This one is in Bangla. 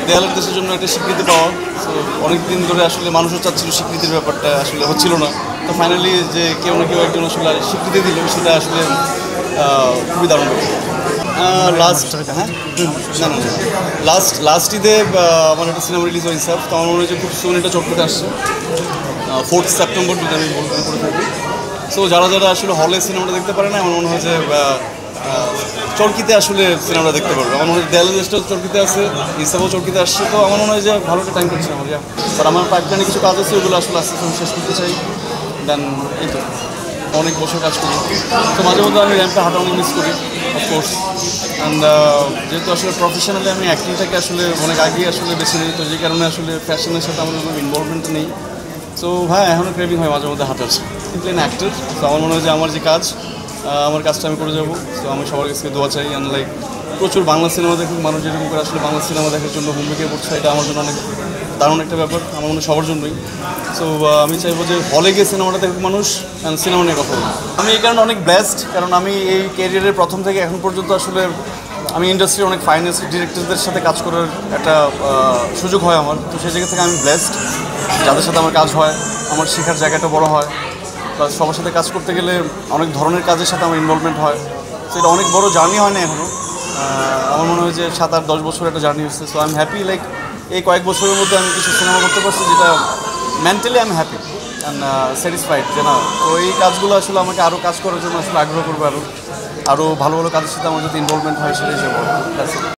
দেয়ালের দেশের জন্য একটা স্বীকৃতি পাওয়া। সো অনেক দিন ধরে আসলে মানুষও চাচ্ছিল স্বীকৃতির ব্যাপারটা, আসলে হচ্ছিল না। তো ফাইনালি যে কেউ না কেউ একজন আসলে স্বীকৃতি দিল, সেটা আসলে খুবই দারুণ ব্যাপার। লাস্ট হ্যাঁ না না লাস্ট ঈদে আমার একটা সিনেমা রিলিজ হয়েছে। তো আমার মনে হয় যে খুব সুন এটা চটপটে আসছে, 4 সেপ্টেম্বর যদি আমি করে থাকি। সো যারা যারা আসলে হলে সিনেমাটা দেখতে পারে না, আমার মনে হয় যে চরকিতে আসলে সিনেমাটা দেখতে পারবে। আমার মনে হয় দেয়ালের দেশটা চরকিতে আছে, ইসাবও চরকিতে আসছে। তো আমার মনে হয় যে ভালো একটা টাইম করছে আমার। বাট আমার পাইপলাইনে কিছু কাজ আছে, ওগুলো আসলে আস্তে আস্তে শেষ করতে চাই। দেন এই তো অনেক বছর কাজ করি, তো মাঝে মধ্যে আমি র্যাম্পে হাঁটা অনেক মিস করি অফকোর্স। অ্যান্ড যেহেতু আসলে প্রফেশনালি আমি অ্যাক্টিংটাকে আসলে অনেক আগেই আসলে বেছে নিই, তো যে কারণে আসলে ফ্যাশনের সাথে আমার কোনো ইনভলভমেন্ট নেই। সো হ্যাঁ, এখনও ক্রেভিং হয় মাঝে মধ্যে হাঁটার। Simply an actor. তো আমার মনে হয় যে আমার যে কাজ, আমার কাজটা আমি করে যাবো। তো আমি সবার কাছে দোয়া চাই। অ্যান্ড লাইক প্রচুর বাংলা সিনেমা দেখুক মানুষ, যেরকম করে আসলে বাংলা সিনেমা দেখার জন্য ভূমিকা পড়ছে, এটা আমার জন্য অনেক দারুণ একটা ব্যাপার, আমার মনে হয় সবার জন্যই। সো আমি চাইবো যে হলে গিয়ে সিনেমাটা দেখুক মানুষ, অ্যান্ড সিনেমা নিয়ে কথা বলবো। আমি এই কারণে অনেক ব্লেসড, কারণ আমি এই ক্যারিয়ারের প্রথম থেকে এখন পর্যন্ত আসলে আমি ইন্ডাস্ট্রির অনেক ফাইন্যান্স ডিরেক্টরদের সাথে কাজ করার একটা সুযোগ হয় আমার। তো সেই জায়গা থেকে আমি ব্লেসড, যাদের সাথে আমার কাজ হয়, আমার শেখার জায়গাটা বড় হয়। প্লাস সবার সাথে কাজ করতে গেলে অনেক ধরনের কাজের সাথে আমার ইনভলভমেন্ট হয়। সেটা অনেক বড় জার্নি হয় না এখনও। আমার মনে হয় যে 7-8-10 বছর একটা জার্নি হচ্ছে। So I am happy, like এই কয়েক বছরের মধ্যে আমি কিছু সিনেমা করতে পারছি, যেটা mentally I am happy and satisfied যে না। তো এই কাজগুলো আসলে আমাকে আরও কাজ করার জন্য আসলে আগ্রহ করবে, আরও ভালো ভালো কাজের সাথে আমার যদি ইনভলভমেন্ট হয়, সেটাই যে বড়।